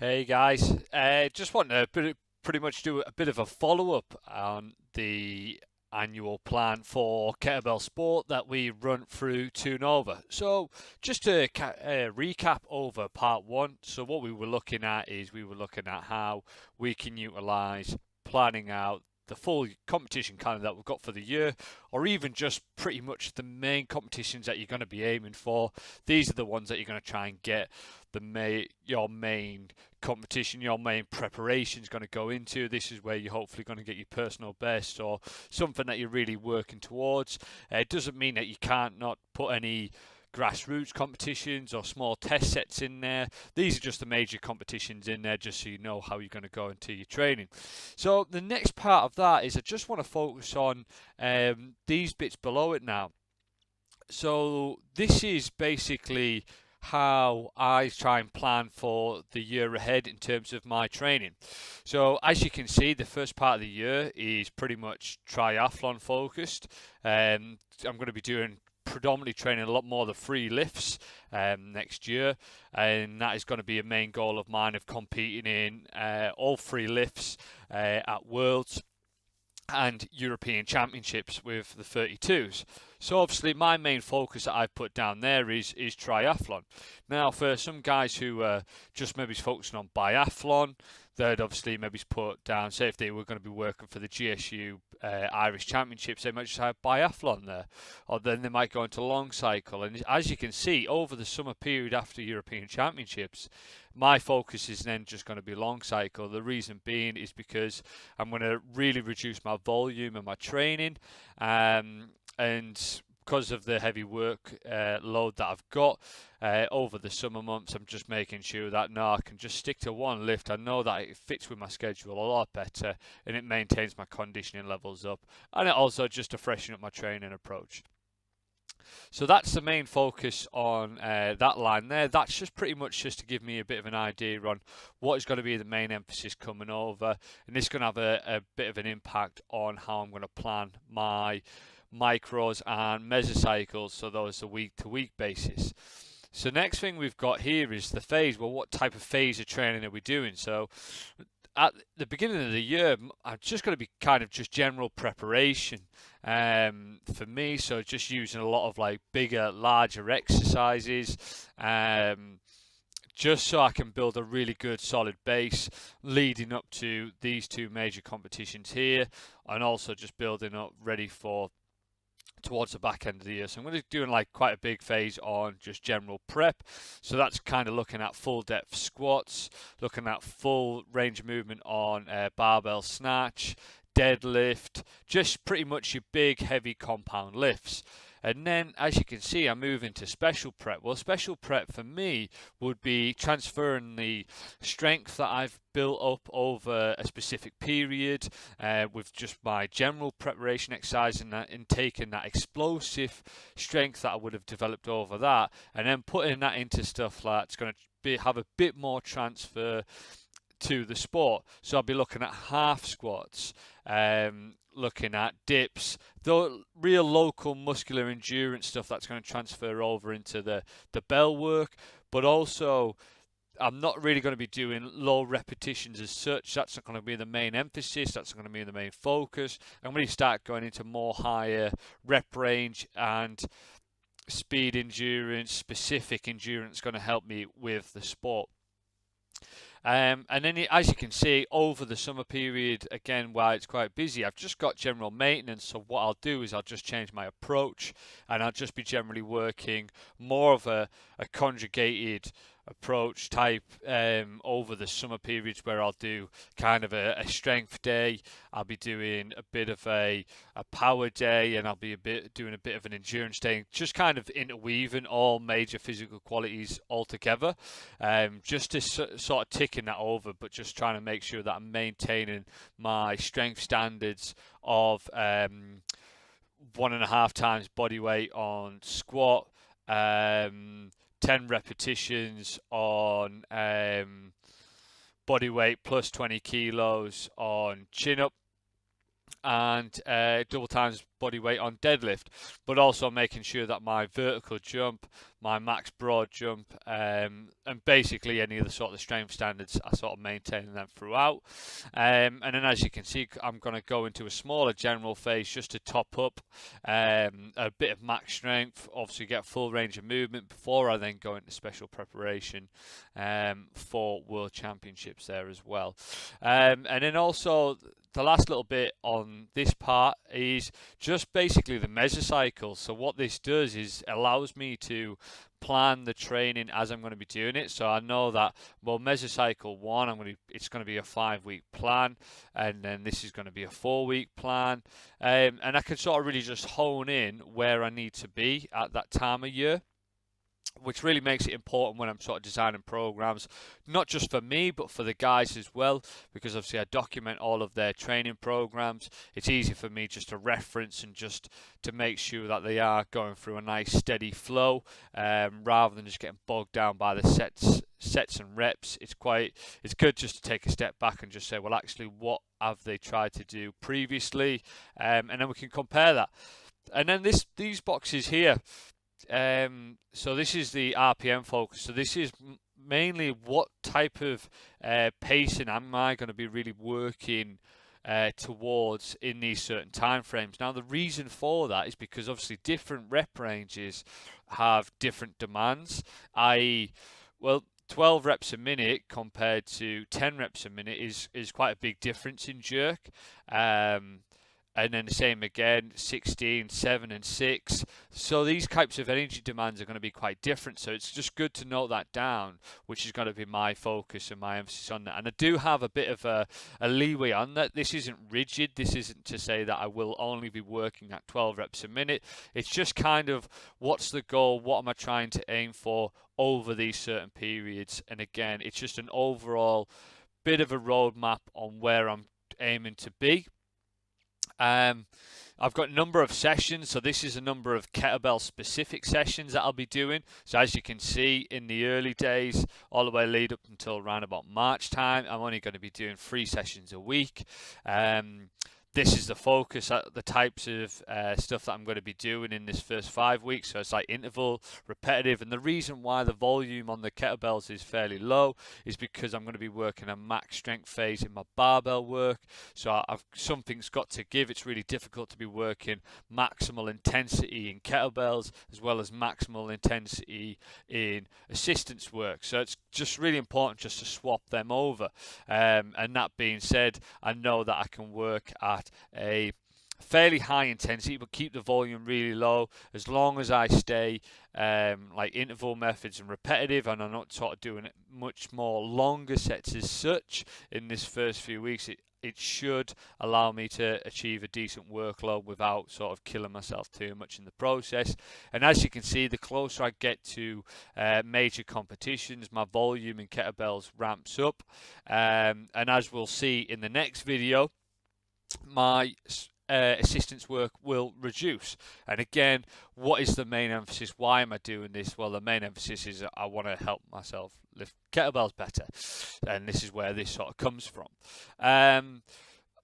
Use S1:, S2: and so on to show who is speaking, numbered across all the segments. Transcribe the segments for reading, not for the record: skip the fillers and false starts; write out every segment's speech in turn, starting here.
S1: Hey guys, just want to pretty much do a bit of a follow-up on the annual plan for Kettlebell Sport that we run through Tune Over. So just to recap over part one, so what we were looking at is we were looking at how we can utilize planning out the full competition calendar that we've got for the year, or even just pretty much the main competitions that you're going to be aiming for. These are the ones that you're going to try and get your main competition, your main preparation is going to go into. This is where you're hopefully going to get your personal best or something that you're really working towards. It doesn't mean that you can't not put any grassroots competitions or small test sets in there. These are just the major competitions in there, just so you know how you're going to go into your training. So the next part of that is I just want to focus on these bits below it now. So this is basically how I try and plan for the year ahead in terms of my training. So as you can see, the first part of the year is pretty much triathlon focused. I'm going to be doing predominantly training a lot more of the free lifts next year, and that is going to be a main goal of mine of competing in all free lifts at Worlds and European Championships with the 32s. So obviously my main focus that I've put down there is triathlon. Now for some guys who just maybe focusing on biathlon, they'd obviously maybe put down, say if they were going to be working for the GSU Irish Championships, they might just have biathlon there, or then they might go into long cycle. And as you can see, over the summer period after European Championships, my focus is then just going to be long cycle. The reason being is because I'm going to really reduce my volume and my training, and because of the heavy work load that I've got over the summer months, I'm just making sure that now I can just stick to one lift. I know that it fits with my schedule a lot better, and it maintains my conditioning levels up, and it also just to freshen up my training approach. So that's the main focus on that line there. That's just pretty much just to give me a bit of an idea on what is going to be the main emphasis coming over, and this is going to have a bit of an impact on how I'm going to plan my micros and mesocycles, so those are week to week basis. So next thing we've got here is the phase. Well, what type of phase of training are we doing? So at the beginning of the year, I'm just going to be kind of just general preparation for me. So just using a lot of like bigger, larger exercises, just so I can build a really good solid base leading up to these two major competitions here, and also just building up ready for towards the back end of the year. So I'm going to be doing like quite a big phase on just general prep. So that's kind of looking at full depth squats, looking at full range of movement on barbell snatch, deadlift, just pretty much your big heavy compound lifts. And then, as you can see, I move into special prep. Well, special prep for me would be transferring the strength that I've built up over a specific period with just my general preparation exercise, and taking that explosive strength that I would have developed over that, and then putting that into stuff that's going to have a bit more transfer to the sport. So I'll be looking at half squats, looking at dips, the real local muscular endurance stuff that's going to transfer over into the bell work, but also I'm not really going to be doing low repetitions as such. That's not going to be the main emphasis. That's not going to be the main focus. I'm going to start going into more higher rep range and speed endurance, specific endurance, going to help me with the sport. And then, as you can see, over the summer period, again, while it's quite busy, I've just got general maintenance. So what I'll do is I'll just change my approach, and I'll just be generally working more of a conjugated approach type over the summer periods, where I'll do kind of a strength day. I'll be doing a bit of a power day, and I'll be doing a bit of an endurance day, just kind of interweaving all major physical qualities all together, just to sort of ticking that over, but just trying to make sure that I'm maintaining my strength standards of 1.5 times body weight on squat, 10 repetitions on body weight plus 20 kilos on chin up, and double times body weight on deadlift, but also making sure that my vertical jump, my max broad jump, and basically any of the sort of strength standards, I sort of maintaining them throughout. And then as you can see, I'm going to go into a smaller general phase just to top up a bit of max strength, obviously get full range of movement before I then go into special preparation for World Championships there as well. And then also the last little bit on this part is just basically the mesocycles. So what this does is allows me to plan the training as I'm going to be doing it. So I know that, well, mesocycle 1, it's going to be a 5-week plan, and then this is going to be a 4-week plan, and I can sort of really just hone in where I need to be at that time of year, which really makes it important when I'm sort of designing programs, not just for me, but for the guys as well, because obviously I document all of their training programs. It's easy for me just to reference and just to make sure that they are going through a nice steady flow, rather than just getting bogged down by the sets and reps. It's good just to take a step back and just say, well, actually, what have they tried to do previously, and then we can compare that. And then these boxes here. So this is the RPM focus. So this is mainly what type of pacing am I going to be really working towards in these certain time frames. Now the reason for that is because obviously different rep ranges have different demands, i.e., well, 12 reps a minute compared to 10 reps a minute is quite a big difference in jerk. And then the same again, 16, 7 and 6. So these types of energy demands are going to be quite different. So it's just good to note that down, which is going to be my focus and my emphasis on that. And I do have a bit of a leeway on that. This isn't rigid. This isn't to say that I will only be working at 12 reps a minute. It's just kind of what's the goal? What am I trying to aim for over these certain periods? And again, it's just an overall bit of a roadmap on where I'm aiming to be. I've got a number of sessions, so this is a number of kettlebell specific sessions that I'll be doing. So as you can see, in the early days, all the way lead up until around about March time, I'm only going to be doing 3 sessions a week. This is the focus, the types of stuff that I'm going to be doing in this first 5 weeks. So it's like interval, repetitive, and the reason why the volume on the kettlebells is fairly low is because I'm going to be working a max strength phase in my barbell work. So something's got to give. It's really difficult to be working maximal intensity in kettlebells as well as maximal intensity in assistance work. So it's just really important just to swap them over. And that being said, I know that I can work at a fairly high intensity but keep the volume really low as long as I stay like interval methods and repetitive, and I'm not sort of doing it much more longer sets as such in this first few weeks. It should allow me to achieve a decent workload without sort of killing myself too much in the process. And as you can see, the closer I get to major competitions, my volume in kettlebells ramps up, and as we'll see in the next video, my assistance work will reduce. And again, what is the main emphasis? Why am I doing this? Well, the main emphasis is I want to help myself lift kettlebells better, and this is where this sort of comes from.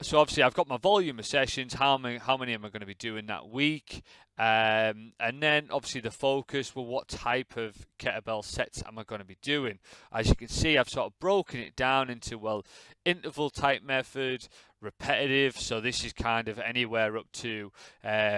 S1: So obviously I've got my volume of sessions, how many am I going to be doing that week, and then obviously the focus, well, what type of kettlebell sets am I going to be doing? As you can see, I've sort of broken it down into, well, interval type method, repetitive, so this is kind of anywhere up to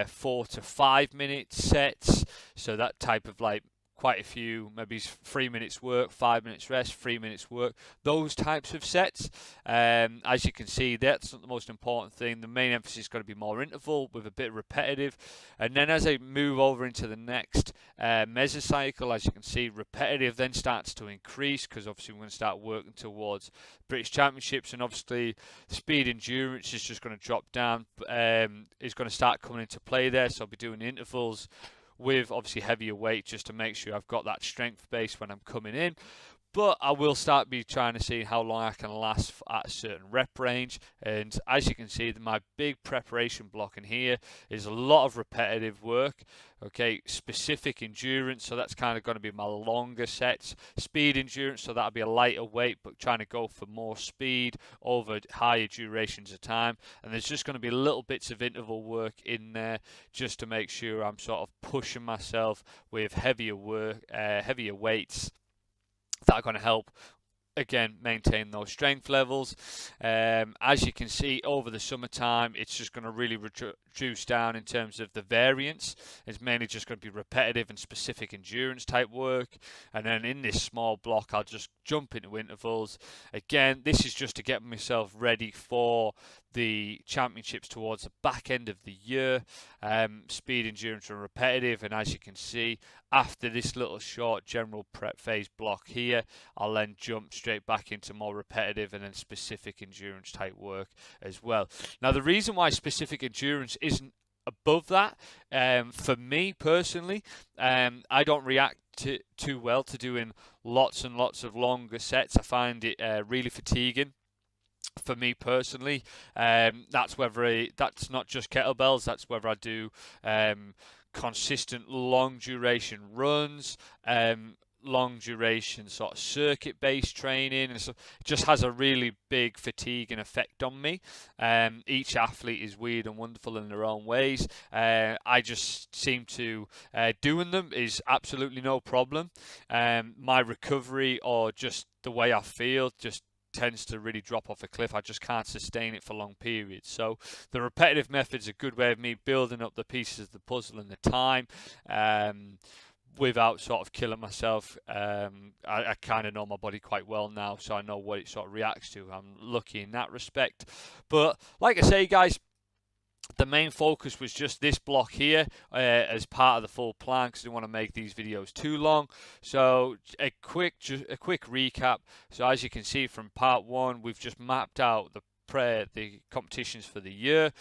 S1: 4 to 5 minute sets, so that type of like quite a few, maybe 3 minutes work, 5 minutes rest, 3 minutes work, those types of sets. As you can see, that's not the most important thing. The main emphasis is going to be more interval with a bit of repetitive. And then as I move over into the next mesocycle, as you can see, repetitive then starts to increase because obviously we're going to start working towards British Championships, and obviously speed endurance is just going to drop down, is going to start coming into play there. So I'll be doing intervals with obviously heavier weight just to make sure I've got that strength base when I'm coming in. but I will start be trying to see how long I can last at a certain rep range. And as you can see, my big preparation block in here is a lot of repetitive work. Okay, specific endurance, so that's kind of going to be my longer sets. Speed endurance, so that'll be a lighter weight, but trying to go for more speed over higher durations of time. And there's just going to be little bits of interval work in there just to make sure I'm sort of pushing myself with heavier work, heavier weights that are going to help again maintain those strength levels. As you can see, over the summertime it's just going to really reduce down in terms of the variance. It's mainly just going to be repetitive and specific endurance type work, and then in this small block I'll just jump into intervals. Again, this is just to get myself ready for the championships towards the back end of the year. Speed, endurance and repetitive, and as you can see, after this little short general prep phase block here, I'll then jump straight back into more repetitive and then specific endurance type work as well. Now, the reason why specific endurance isn't above that, for me personally, I don't react too well to doing lots and lots of longer sets. I find it really fatiguing. For me personally, that's not just kettlebells, that's whether I do consistent long duration runs, long duration sort of circuit based training, and so it just has a really big fatiguing effect on me. Each athlete is weird and wonderful in their own ways. I just seem to doing them is absolutely no problem. My recovery or just the way I feel just tends to really drop off a cliff. I just can't sustain it for long periods. So the repetitive method's a good way of me building up the pieces of the puzzle in the time, without sort of killing myself. I kind of know my body quite well now, so I know what it sort of reacts to. I'm lucky in that respect. But like I say, guys, the main focus was just this block here as part of the full plan, because I didn't want to make these videos too long. So a quick recap. So as you can see from part one, we've just mapped out the competitions for the year,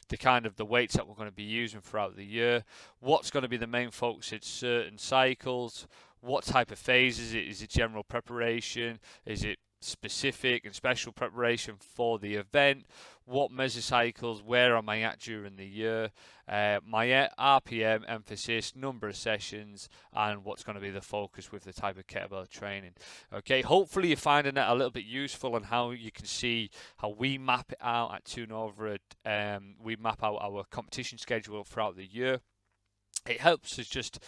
S1: the weights that we're going to be using throughout the year, what's going to be the main focus in certain cycles, what type of phase is it? Is it general preparation? Is it specific and special preparation for the event? What mesocycles, where am I at during the year, my RPM emphasis, number of sessions, and what's going to be the focus with the type of kettlebell training. Okay, hopefully you're finding that a little bit useful, and how you can see how we map it out at Toon Over. We map out our competition schedule throughout the year. It helps us just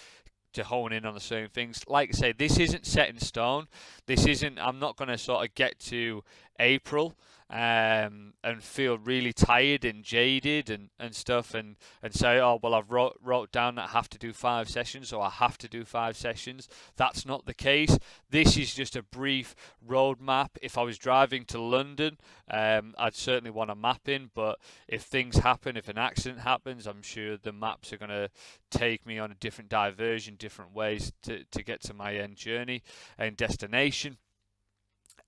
S1: to hone in on the same things. Like I say, this isn't set in stone. I'm not going to sort of get to April and feel really tired and jaded and stuff and say, oh, well, I've wrote down that I have to do 5 sessions, or I have to do 5 sessions. That's not the case. This is just a brief roadmap. If I was driving to London, I'd certainly want a map in, but if things happen, if an accident happens, I'm sure the maps are going to take me on a different diversion, different ways to get to my end journey and destination.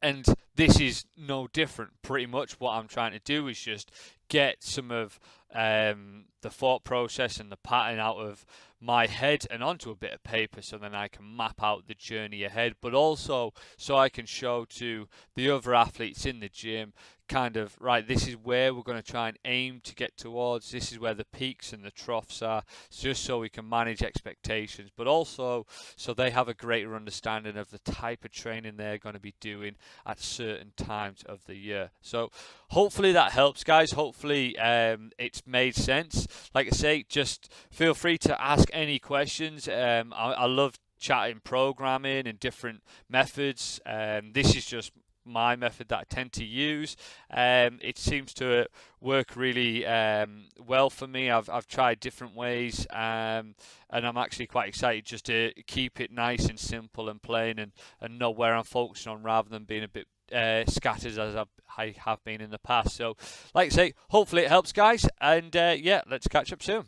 S1: And this is no different. Pretty much what I'm trying to do is just get some of the thought process and the pattern out of my head and onto a bit of paper, so then I can map out the journey ahead, but also so I can show to the other athletes in the gym kind of, right, this is where we're going to try and aim to get towards, this is where the peaks and the troughs are, just so we can manage expectations, but also so they have a greater understanding of the type of training they're going to be doing at certain times of the year. So hopefully that helps, guys. Hopefully it's made sense. Like I say, just feel free to ask any questions. I love chatting programming and different methods. This is just my method that I tend to use. It seems to work really well for me. I've tried different ways, and I'm actually quite excited just to keep it nice and simple and plain, and know where I'm focusing on, rather than being a bit scattered as I have been in the past. So like I say, hopefully it helps, guys, and yeah, let's catch up soon.